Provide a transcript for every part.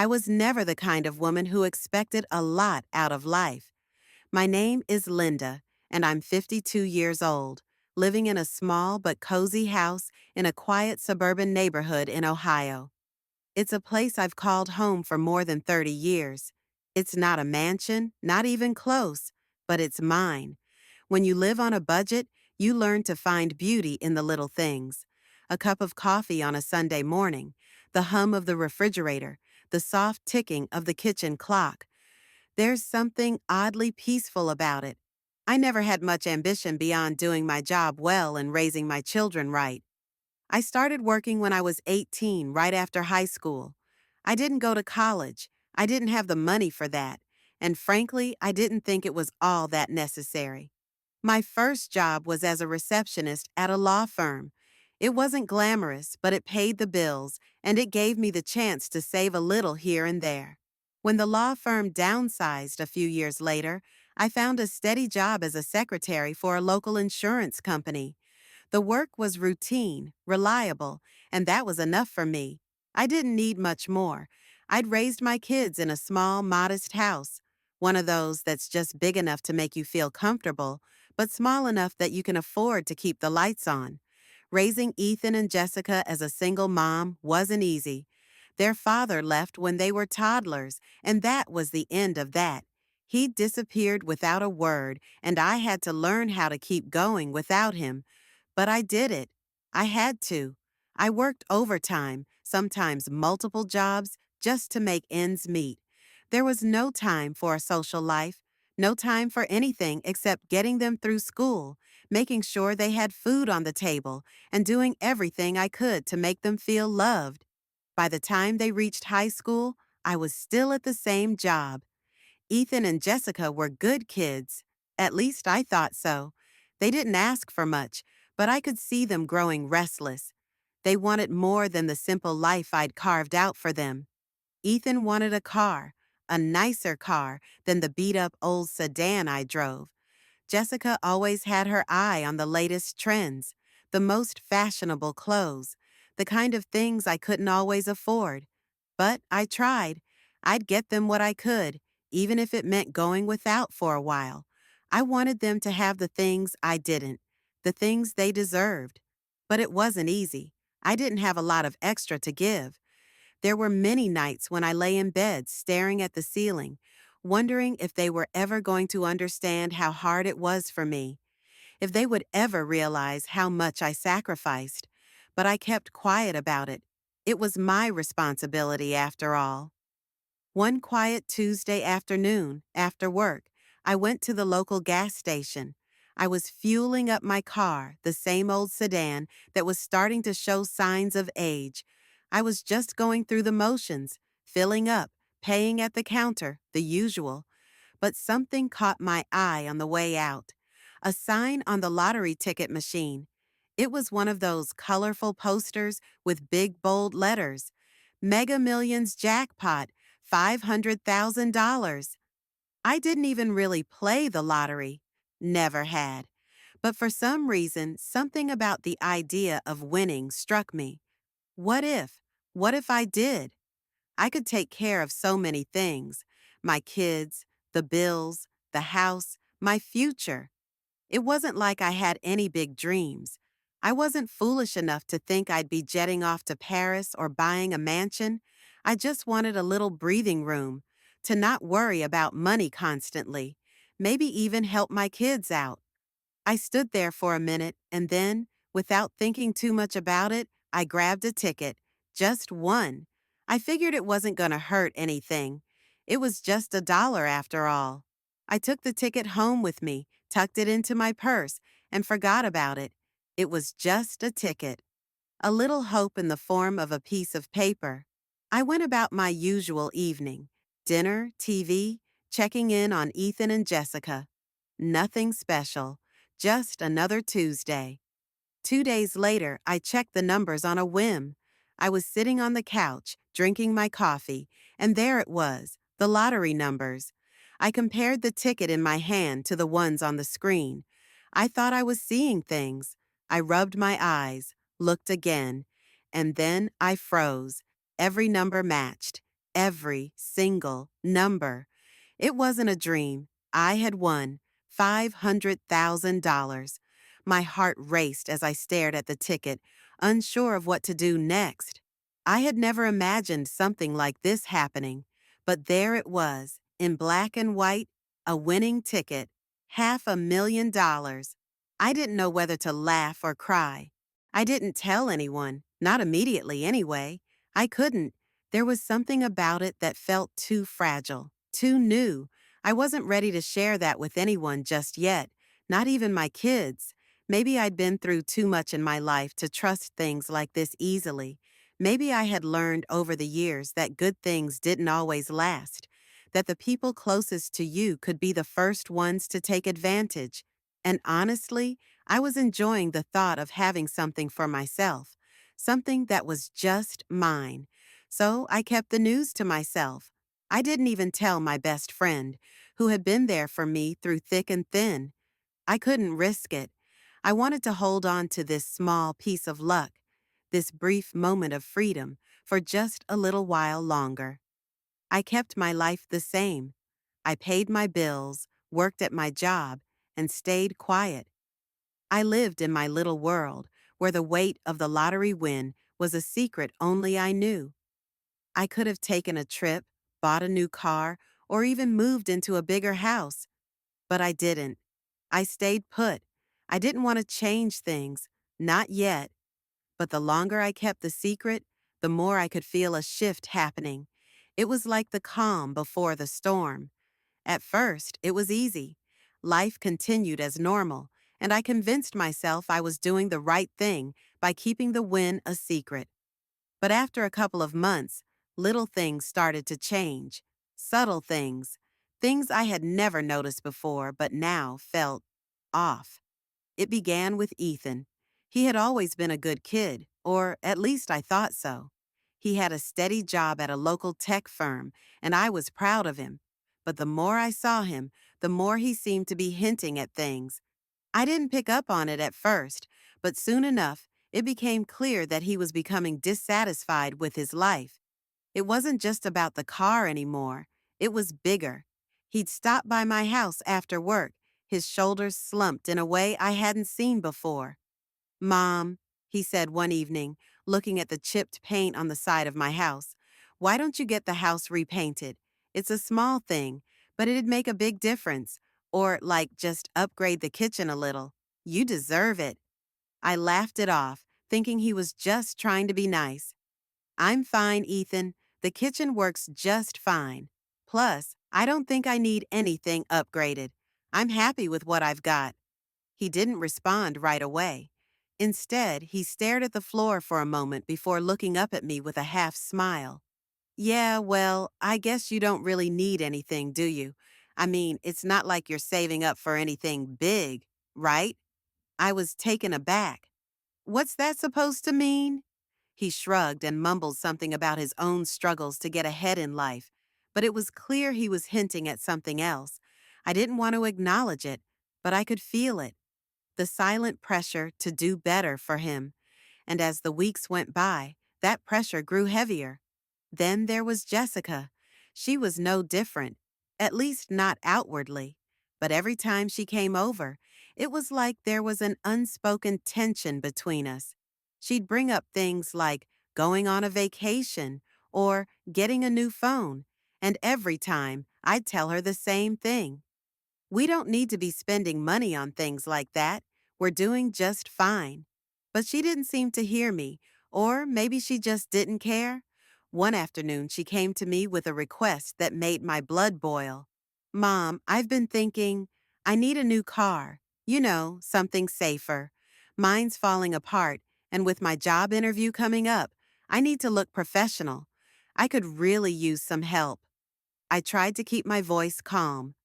I was never the kind of woman who expected a lot out of life. My name is Linda, and I'm 52 years old, living in a small but cozy house in a quiet suburban neighborhood in Ohio. It's a place I've called home for more than 30 years. It's not a mansion, not even close, but it's mine. When you live on a budget, you learn to find beauty in the little things. A cup of coffee on a Sunday morning, the hum of the refrigerator, the soft ticking of the kitchen clock. There's something oddly peaceful about it. I never had much ambition beyond doing my job well and raising my children right. I started working when I was 18, right after high school. I didn't go to college. I didn't have the money for that. And frankly, I didn't think it was all that necessary. My first job was as a receptionist at a law firm. It wasn't glamorous, but it paid the bills, and it gave me the chance to save a little here and there. When the law firm downsized a few years later, I found a steady job as a secretary for a local insurance company. The work was routine, reliable, and that was enough for me. I didn't need much more. I'd raised my kids in a small, modest house, one of those that's just big enough to make you feel comfortable, but small enough that you can afford to keep the lights on. Raising Ethan and Jessica as a single mom wasn't easy. Their father left when they were toddlers, and that was the end of that. He disappeared without a word, and I had to learn how to keep going without him. But I did it. I had to. I worked overtime, sometimes multiple jobs, just to make ends meet. There was no time for a social life, no time for anything except getting them through school, making sure they had food on the table, and doing everything I could to make them feel loved. By the time they reached high school, I was still at the same job. Ethan and Jessica were good kids. At least I thought so. They didn't ask for much, but I could see them growing restless. They wanted more than the simple life I'd carved out for them. Ethan wanted a nicer car than the beat-up old sedan I drove. Jessica always had her eye on the latest trends, the most fashionable clothes, the kind of things I couldn't always afford. But I tried. I'd get them what I could, even if it meant going without for a while. I wanted them to have the things I didn't, the things they deserved. But it wasn't easy. I didn't have a lot of extra to give. There were many nights when I lay in bed staring at the ceiling, wondering if they were ever going to understand how hard it was for me, if they would ever realize how much I sacrificed. But I kept quiet about it. It was my responsibility after all. One quiet Tuesday afternoon, after work, I went to the local gas station. I was fueling up my car, the same old sedan that was starting to show signs of age. I was just going through the motions, filling up, paying at the counter, the usual. But something caught my eye on the way out. A sign on the lottery ticket machine. It was one of those colorful posters with big bold letters. Mega Millions Jackpot, $500,000. I didn't even really play the lottery. Never had. But for some reason, something about the idea of winning struck me. What if? What if I did? I could take care of so many things. My kids, the bills, the house, my future. It wasn't like I had any big dreams. I wasn't foolish enough to think I'd be jetting off to Paris or buying a mansion. I just wanted a little breathing room, to not worry about money constantly, maybe even help my kids out. I stood there for a minute and then, without thinking too much about it, I grabbed a ticket. Just one. I figured it wasn't going to hurt anything. It was just $1 after all. I took the ticket home with me, tucked it into my purse, and forgot about it. It was just a ticket. A little hope in the form of a piece of paper. I went about my usual evening. Dinner, TV, checking in on Ethan and Jessica. Nothing special. Just another Tuesday. 2 days later, I checked the numbers on a whim. I was sitting on the couch, drinking my coffee, and there it was, the lottery numbers. I compared the ticket in my hand to the ones on the screen. I thought I was seeing things. I rubbed my eyes, looked again, and then I froze. Every number matched. every single number. It wasn't a dream. I had won $500,000. My heart raced as I stared at the ticket, unsure of what to do next. I had never imagined something like this happening, but there it was, in black and white, a winning ticket, $500,000. I didn't know whether to laugh or cry. I didn't tell anyone, not immediately anyway. I couldn't. There was something about it that felt too fragile, too new. I wasn't ready to share that with anyone just yet, not even my kids. Maybe I'd been through too much in my life to trust things like this easily. Maybe I had learned over the years that good things didn't always last, that the people closest to you could be the first ones to take advantage. And honestly, I was enjoying the thought of having something for myself, something that was just mine. So I kept the news to myself. I didn't even tell my best friend, who had been there for me through thick and thin. I couldn't risk it. I wanted to hold on to this small piece of luck, this brief moment of freedom, for just a little while longer. I kept my life the same. I paid my bills, worked at my job, and stayed quiet. I lived in my little world, where the weight of the lottery win was a secret only I knew. I could have taken a trip, bought a new car, or even moved into a bigger house, but I didn't. I stayed put. I didn't want to change things, not yet. But the longer I kept the secret, the more I could feel a shift happening. It was like the calm before the storm. At first, it was easy. Life continued as normal, and I convinced myself I was doing the right thing by keeping the win a secret. But after a couple of months, little things started to change. Subtle things. Things I had never noticed before but now felt off. It began with Ethan. He had always been a good kid, or at least I thought so. He had a steady job at a local tech firm, and I was proud of him. But the more I saw him, the more he seemed to be hinting at things. I didn't pick up on it at first, but soon enough, it became clear that he was becoming dissatisfied with his life. It wasn't just about the car anymore. It was bigger. He'd stop by my house after work, his shoulders slumped in a way I hadn't seen before. "Mom," he said one evening, looking at the chipped paint on the side of my house, "why don't you get the house repainted? It's a small thing, but it'd make a big difference. Or, like, just upgrade the kitchen a little. You deserve it." I laughed it off, thinking he was just trying to be nice. "I'm fine, Ethan. The kitchen works just fine. Plus, I don't think I need anything upgraded. I'm happy with what I've got." He didn't respond right away. Instead, he stared at the floor for a moment before looking up at me with a half smile. "Yeah, well, I guess you don't really need anything, do you? I mean, it's not like you're saving up for anything big, right?" I was taken aback. "What's that supposed to mean?" He shrugged and mumbled something about his own struggles to get ahead in life, but it was clear he was hinting at something else. I didn't want to acknowledge it, but I could feel it, the silent pressure to do better for him. And as the weeks went by, that pressure grew heavier. Then there was Jessica. She was no different, at least not outwardly. But every time she came over, it was like there was an unspoken tension between us. She'd bring up things like going on a vacation or getting a new phone, and every time I'd tell her the same thing. "We don't need to be spending money on things like that. We're doing just fine." But she didn't seem to hear me, or maybe she just didn't care. One afternoon, she came to me with a request that made my blood boil. "Mom, I've been thinking, I need a new car. You know, something safer. Mine's falling apart, and with my job interview coming up, I need to look professional. I could really use some help." I tried to keep my voice calm.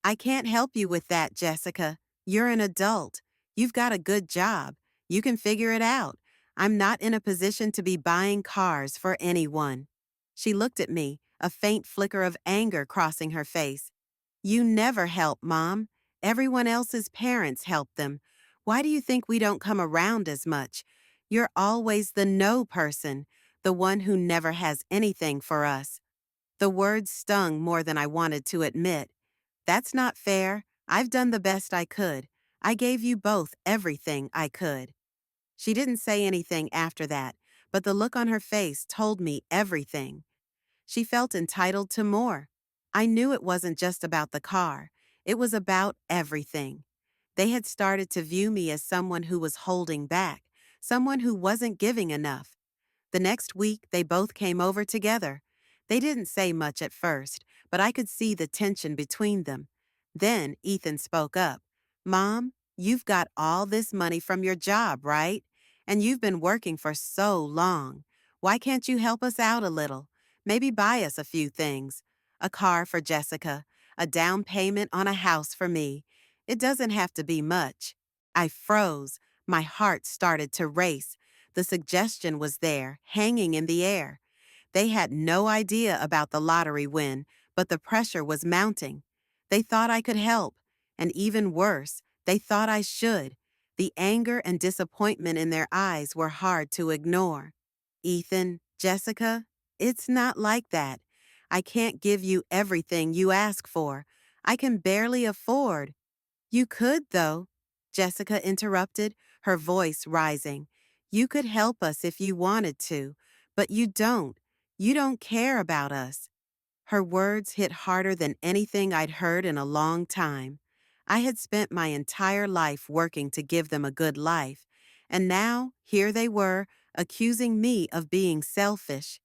"I can't help you with that, Jessica. You're an adult. You've got a good job. You can figure it out. I'm not in a position to be buying cars for anyone." She looked at me, a faint flicker of anger crossing her face. "You never help, Mom. Everyone else's parents help them. Why do you think we don't come around as much? You're always the no person, the one who never has anything for us." The words stung more than I wanted to admit. That's not fair. I've done the best I could. I gave you both everything I could. She didn't say anything after that, but the look on her face told me everything. She felt entitled to more. I knew it wasn't just about the car. It was about everything. They had started to view me as someone who was holding back, someone who wasn't giving enough. The next week, they both came over together. They didn't say much at first, but I could see the tension between them. Then Ethan spoke up. Mom, you've got all this money from your job, right? And you've been working for so long. Why can't you help us out a little? Maybe buy us a few things. A car for Jessica, a down payment on a house for me. It doesn't have to be much. I froze. My heart started to race. The suggestion was there, hanging in the air. They had no idea about the lottery win, but the pressure was mounting. They thought I could help, and even worse, they thought I should. The anger and disappointment in their eyes were hard to ignore. Ethan, Jessica, it's not like that. I can't give you everything you ask for. I can barely afford. You could, though, Jessica interrupted, her voice rising. You could help us if you wanted to, but you don't. You don't care about us. Her words hit harder than anything I'd heard in a long time. I had spent my entire life working to give them a good life, and now here they were, accusing me of being selfish.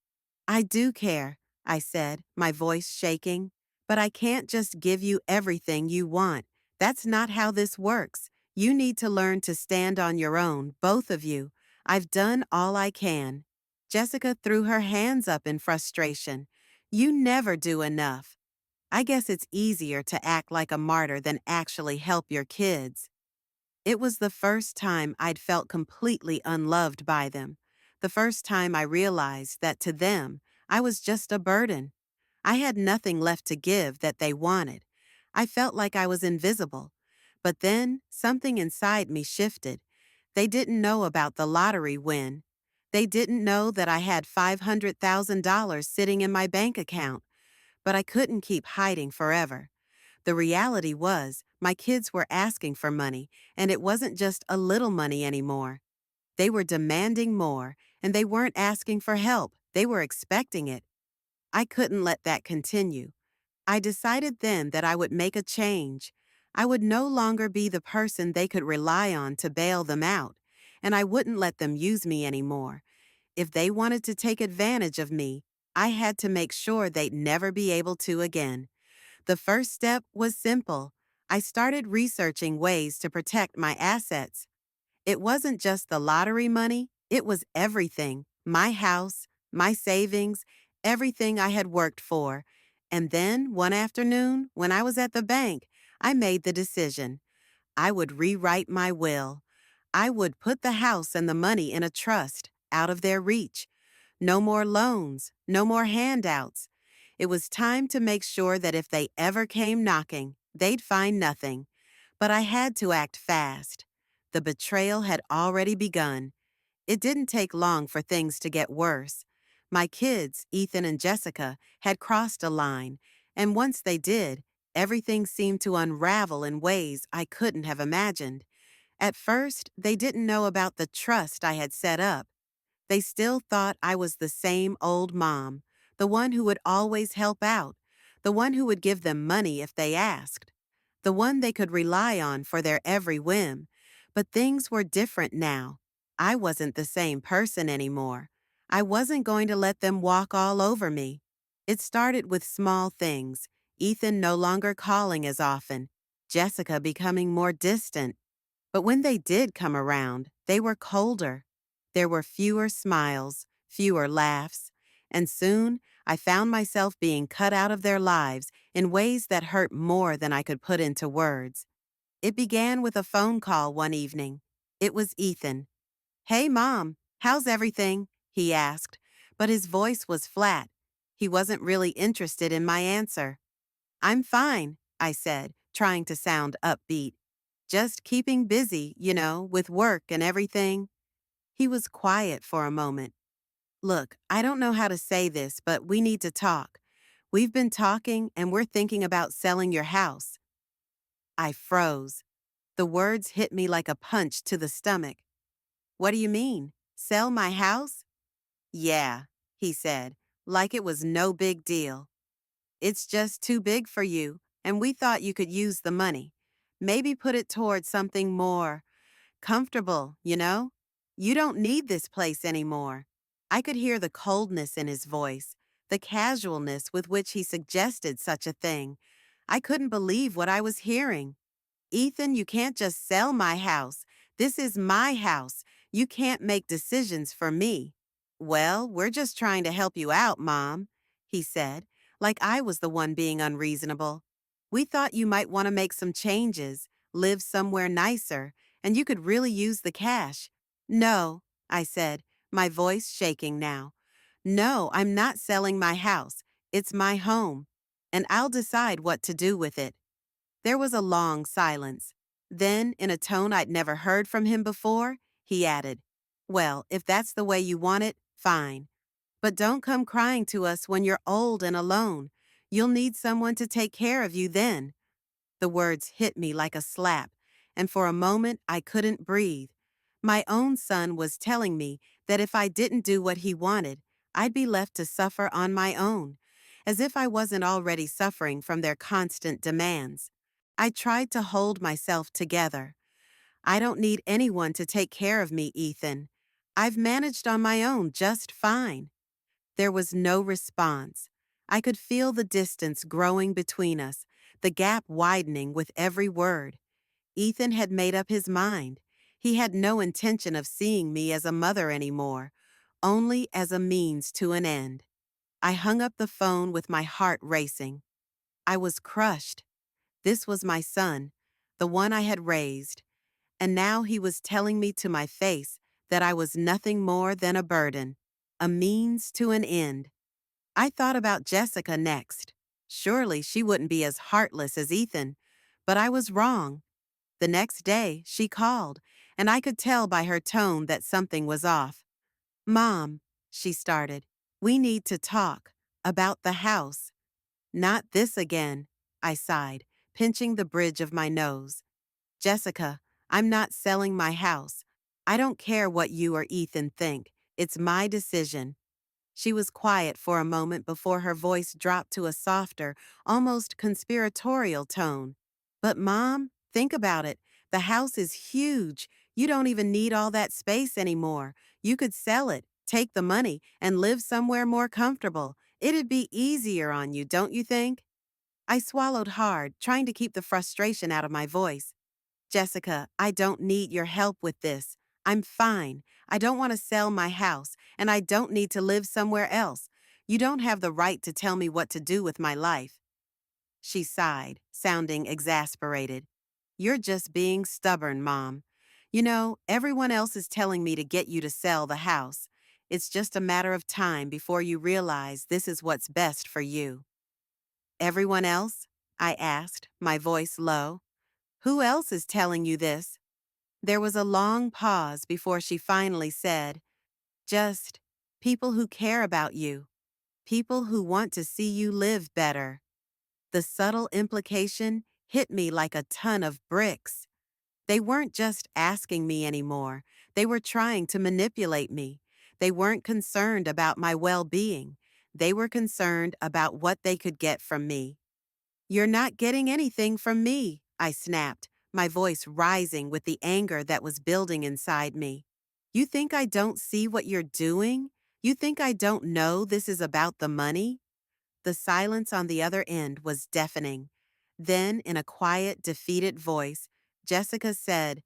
I do care, I said, my voice shaking. But I can't just give you everything you want. That's not how this works. You need to learn to stand on your own, both of you. I've done all I can. Jessica threw her hands up in frustration. You never do enough. I guess it's easier to act like a martyr than actually help your kids. It was the first time I'd felt completely unloved by them. The first time I realized that to them, I was just a burden. I had nothing left to give that they wanted. I felt like I was invisible. But then something inside me shifted. They didn't know about the lottery win. They didn't know that I had $500,000 sitting in my bank account. But I couldn't keep hiding forever. The reality was, my kids were asking for money, and it wasn't just a little money anymore. They were demanding more, and they weren't asking for help. They were expecting it. I couldn't let that continue. I decided then that I would make a change. I would no longer be the person they could rely on to bail them out, and I wouldn't let them use me anymore. If they wanted to take advantage of me, I had to make sure they'd never be able to again. The first step was simple. I started researching ways to protect my assets. It wasn't just the lottery money, it was everything. My house, my savings, everything I had worked for. And then, one afternoon, when I was at the bank, I made the decision. I would rewrite my will. I would put the house and the money in a trust, out of their reach. No more loans, no more handouts. It was time to make sure that if they ever came knocking, they'd find nothing. But I had to act fast. The betrayal had already begun. It didn't take long for things to get worse. My kids, Ethan and Jessica, had crossed a line, and once they did, everything seemed to unravel in ways I couldn't have imagined. At first, they didn't know about the trust I had set up. They still thought I was the same old mom, the one who would always help out, the one who would give them money if they asked, the one they could rely on for their every whim. But things were different now. I wasn't the same person anymore. I wasn't going to let them walk all over me. It started with small things, Ethan no longer calling as often, Jessica becoming more distant. But when they did come around, they were colder. There were fewer smiles, fewer laughs, and soon I found myself being cut out of their lives in ways that hurt more than I could put into words. It began with a phone call one evening. It was Ethan. Hey, Mom, how's everything? He asked, but his voice was flat. He wasn't really interested in my answer. I'm fine, I said, trying to sound upbeat. Just keeping busy, with work and everything. He was quiet for a moment. Look, I don't know how to say this, but we need to talk. We've been talking and we're thinking about selling your house. I froze. The words hit me like a punch to the stomach. What do you mean? Sell my house? Yeah, he said, like it was no big deal. It's just too big for you, and we thought you could use the money. Maybe put it towards something more comfortable, you know? You don't need this place anymore. I could hear the coldness in his voice, the casualness with which he suggested such a thing. I couldn't believe what I was hearing. Ethan, you can't just sell my house. This is my house. You can't make decisions for me. Well, we're just trying to help you out, Mom, he said, like I was the one being unreasonable. We thought you might want to make some changes, live somewhere nicer, and you could really use the cash. No, I said, my voice shaking now. No, I'm not selling my house. It's my home, and I'll decide what to do with it. There was a long silence. Then, in a tone I'd never heard from him before, he added, Well, if that's the way you want it, fine. But don't come crying to us when you're old and alone. You'll need someone to take care of you then. The words hit me like a slap, and for a moment I couldn't breathe. My own son was telling me that if I didn't do what he wanted, I'd be left to suffer on my own, as if I wasn't already suffering from their constant demands. I tried to hold myself together. I don't need anyone to take care of me, Ethan. I've managed on my own just fine. There was no response. I could feel the distance growing between us, the gap widening with every word. Ethan had made up his mind. He had no intention of seeing me as a mother anymore, only as a means to an end. I hung up the phone with my heart racing. I was crushed. This was my son, the one I had raised, and now he was telling me to my face that I was nothing more than a burden, a means to an end. I thought about Jessica next. Surely she wouldn't be as heartless as Ethan, but I was wrong. The next day, she called, and I could tell by her tone that something was off. Mom, she started, we need to talk about the house. Not this again, I sighed, pinching the bridge of my nose. Jessica, I'm not selling my house. I don't care what you or Ethan think. It's my decision. She was quiet for a moment before her voice dropped to a softer, almost conspiratorial tone. But Mom, think about it. The house is huge. You don't even need all that space anymore. You could sell it, take the money, and live somewhere more comfortable. It'd be easier on you, don't you think? I swallowed hard, trying to keep the frustration out of my voice. Jessica, I don't need your help with this. I'm fine. I don't want to sell my house, and I don't need to live somewhere else. You don't have the right to tell me what to do with my life. She sighed, sounding exasperated. You're just being stubborn, Mom. You know, everyone else is telling me to get you to sell the house. It's just a matter of time before you realize this is what's best for you. Everyone else? I asked, my voice low. Who else is telling you this? There was a long pause before she finally said, Just people who care about you, people who want to see you live better. The subtle implication hit me like a ton of bricks. They weren't just asking me anymore. They were trying to manipulate me. They weren't concerned about my well-being. They were concerned about what they could get from me. You're not getting anything from me, I snapped, my voice rising with the anger that was building inside me. You think I don't see what you're doing? You think I don't know this is about the money? The silence on the other end was deafening. Then, in a quiet, defeated voice, Jessica said,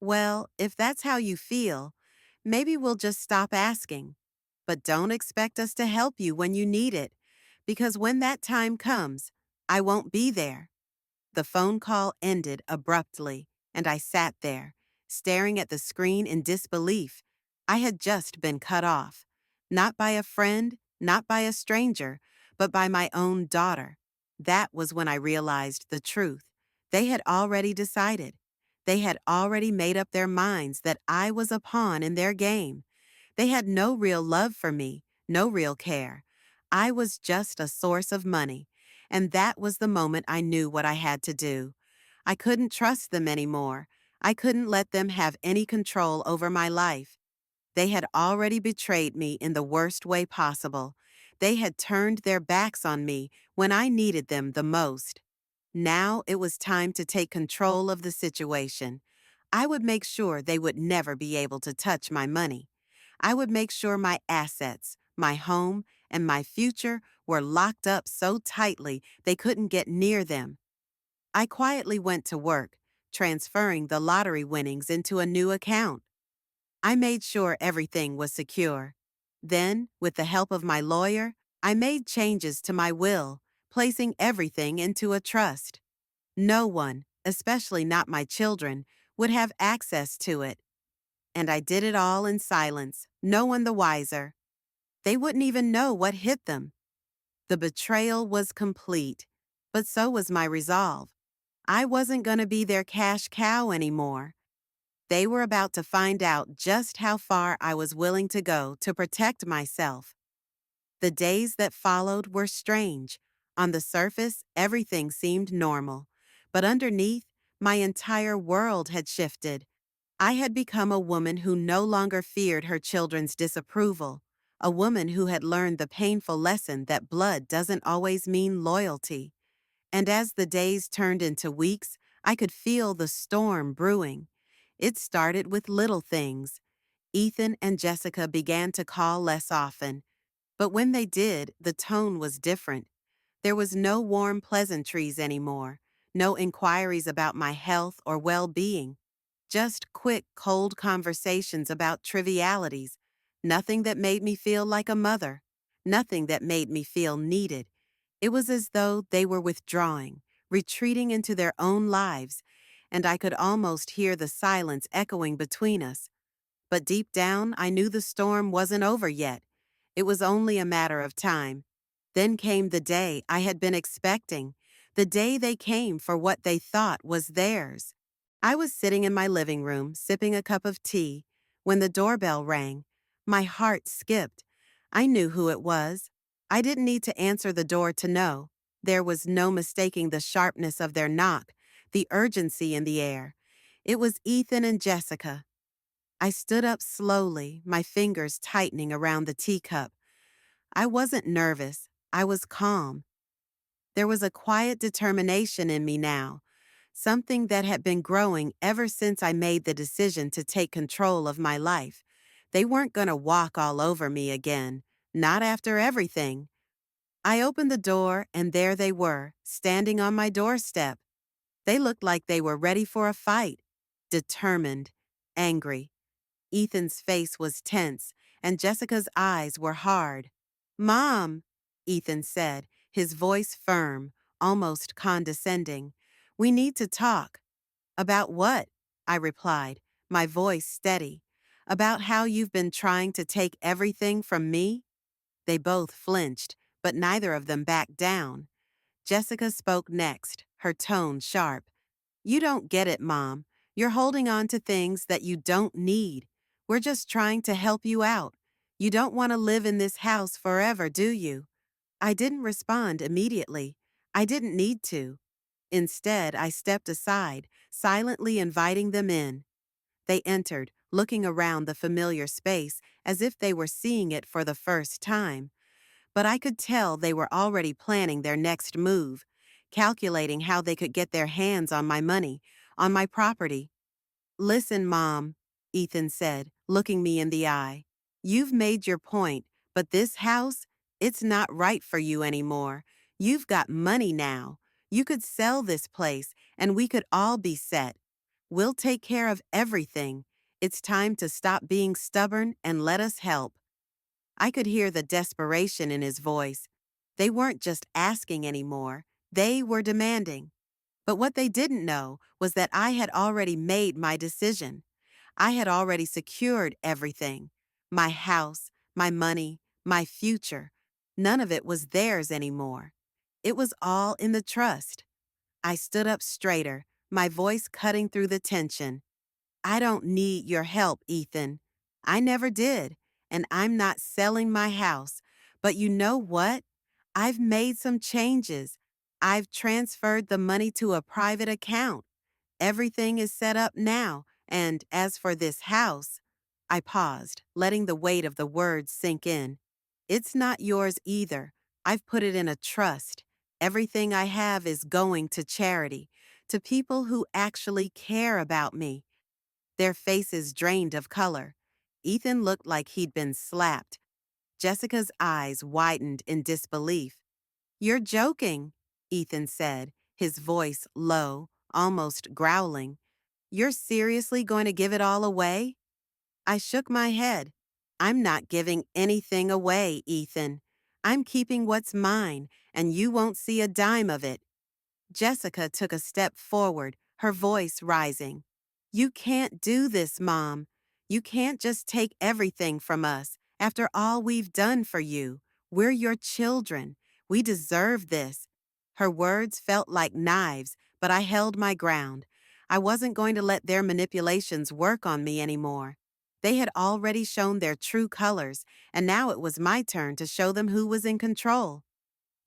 Well, if that's how you feel, maybe we'll just stop asking. But don't expect us to help you when you need it, because when that time comes, I won't be there. The phone call ended abruptly, and I sat there, staring at the screen in disbelief. I had just been cut off. Not by a friend, not by a stranger, but by my own daughter. That was when I realized the truth. They had already decided. They had already made up their minds that I was a pawn in their game. They had no real love for me, no real care. I was just a source of money, and that was the moment I knew what I had to do. I couldn't trust them anymore. I couldn't let them have any control over my life. They had already betrayed me in the worst way possible. They had turned their backs on me when I needed them the most. Now it was time to take control of the situation. I would make sure they would never be able to touch my money. I would make sure my assets, my home, and my future were locked up so tightly they couldn't get near them. I quietly went to work, transferring the lottery winnings into a new account. I made sure everything was secure. Then, with the help of my lawyer, I made changes to my will, placing everything into a trust. No one, especially not my children, would have access to it. And I did it all in silence, no one the wiser. They wouldn't even know what hit them. The betrayal was complete, but so was my resolve. I wasn't going to be their cash cow anymore. They were about to find out just how far I was willing to go to protect myself. The days that followed were strange. On the surface, everything seemed normal. But underneath, my entire world had shifted. I had become a woman who no longer feared her children's disapproval, a woman who had learned the painful lesson that blood doesn't always mean loyalty. And as the days turned into weeks, I could feel the storm brewing. It started with little things. Ethan and Jessica began to call less often. But when they did, the tone was different. There was no warm pleasantries anymore, no inquiries about my health or well-being, just quick, cold conversations about trivialities, nothing that made me feel like a mother, nothing that made me feel needed. It was as though they were withdrawing, retreating into their own lives, and I could almost hear the silence echoing between us. But deep down, I knew the storm wasn't over yet. It was only a matter of time. Then came the day I had been expecting, the day they came for what they thought was theirs. I was sitting in my living room, sipping a cup of tea, when the doorbell rang. My heart skipped. I knew who it was. I didn't need to answer the door to know. There was no mistaking the sharpness of their knock, the urgency in the air. It was Ethan and Jessica. I stood up slowly, my fingers tightening around the teacup. I wasn't nervous. I was calm. There was a quiet determination in me now, something that had been growing ever since I made the decision to take control of my life. They weren't going to walk all over me again, not after everything. I opened the door, and there they were, standing on my doorstep. They looked like they were ready for a fight, determined, angry. Ethan's face was tense, and Jessica's eyes were hard. "Mom," Ethan said, his voice firm, almost condescending. "We need to talk." "About what?" I replied, my voice steady. "About how you've been trying to take everything from me?" They both flinched, but neither of them backed down. Jessica spoke next, her tone sharp. "You don't get it, Mom. You're holding on to things that you don't need. We're just trying to help you out. You don't want to live in this house forever, do you?" I didn't respond immediately. I didn't need to. Instead, I stepped aside, silently inviting them in. They entered, looking around the familiar space as if they were seeing it for the first time. But I could tell they were already planning their next move, calculating how they could get their hands on my money, on my property. "Listen, Mom," Ethan said, looking me in the eye. "You've made your point, but this house, it's not right for you anymore. You've got money now. You could sell this place, and we could all be set. We'll take care of everything. It's time to stop being stubborn and let us help." I could hear the desperation in his voice. They weren't just asking anymore. They were demanding. But what they didn't know was that I had already made my decision. I had already secured everything. My house, my money, my future. None of it was theirs anymore. It was all in the trust. I stood up straighter, my voice cutting through the tension. "I don't need your help, Ethan. I never did, and I'm not selling my house, But you know what? I've made some changes. I've transferred the money to a private account. Everything is set up now, and as for this house, I paused, letting the weight of the words sink in. It's not yours either. I've put it in a trust. Everything I have is going to charity, to people who actually care about me. Their faces drained of color. Ethan looked like he'd been slapped. Jessica's eyes widened in disbelief. You're joking, Ethan said, his voice low, almost growling. You're seriously going to give it all away? I shook my head. I'm not giving anything away, Ethan. I'm keeping what's mine, and you won't see a dime of it. Jessica took a step forward, her voice rising. You can't do this, Mom. You can't just take everything from us after all we've done for you. We're your children. We deserve this. Her words felt like knives, but I held my ground. I wasn't going to let their manipulations work on me anymore. They had already shown their true colors, and now it was my turn to show them who was in control.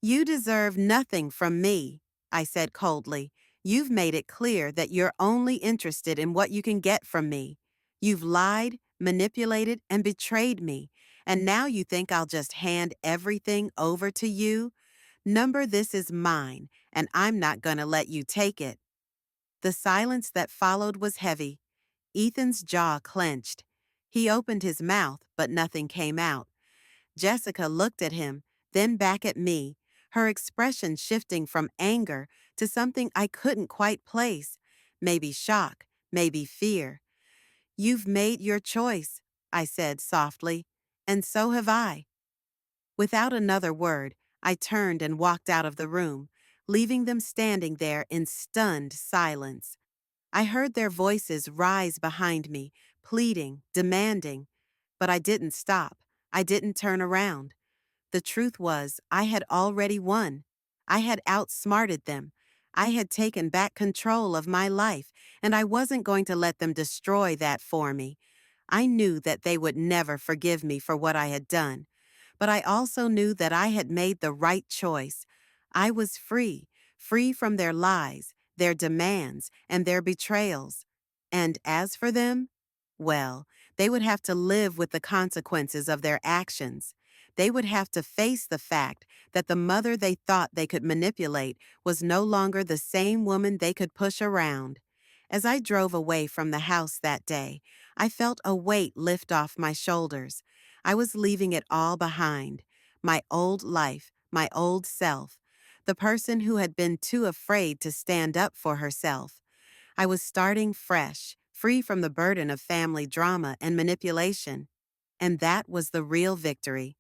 You deserve nothing from me, I said coldly. You've made it clear that you're only interested in what you can get from me. You've lied, manipulated, and betrayed me, and now you think I'll just hand everything over to you? Number this is mine, and I'm not gonna let you take it. The silence that followed was heavy. Ethan's jaw clenched. He opened his mouth, but nothing came out. Jessica looked at him, then back at me, her expression shifting from anger to something I couldn't quite place. Maybe shock, maybe fear. You've made your choice, I said softly, and so have I. Without another word, I turned and walked out of the room, leaving them standing there in stunned silence. I heard their voices rise behind me, pleading, demanding, but I didn't stop. I didn't turn around. The truth was, I had already won. I had outsmarted them. I had taken back control of my life, and I wasn't going to let them destroy that for me. I knew that they would never forgive me for what I had done, but I also knew that I had made the right choice. I was free, free from their lies, their demands, and their betrayals. And as for them, well, they would have to live with the consequences of their actions. They would have to face the fact that the mother they thought they could manipulate was no longer the same woman they could push around. As I drove away from the house that day, I felt a weight lift off my shoulders. I was leaving it all behind. My old life, my old self, the person who had been too afraid to stand up for herself. I was starting fresh, free from the burden of family drama and manipulation. And that was the real victory.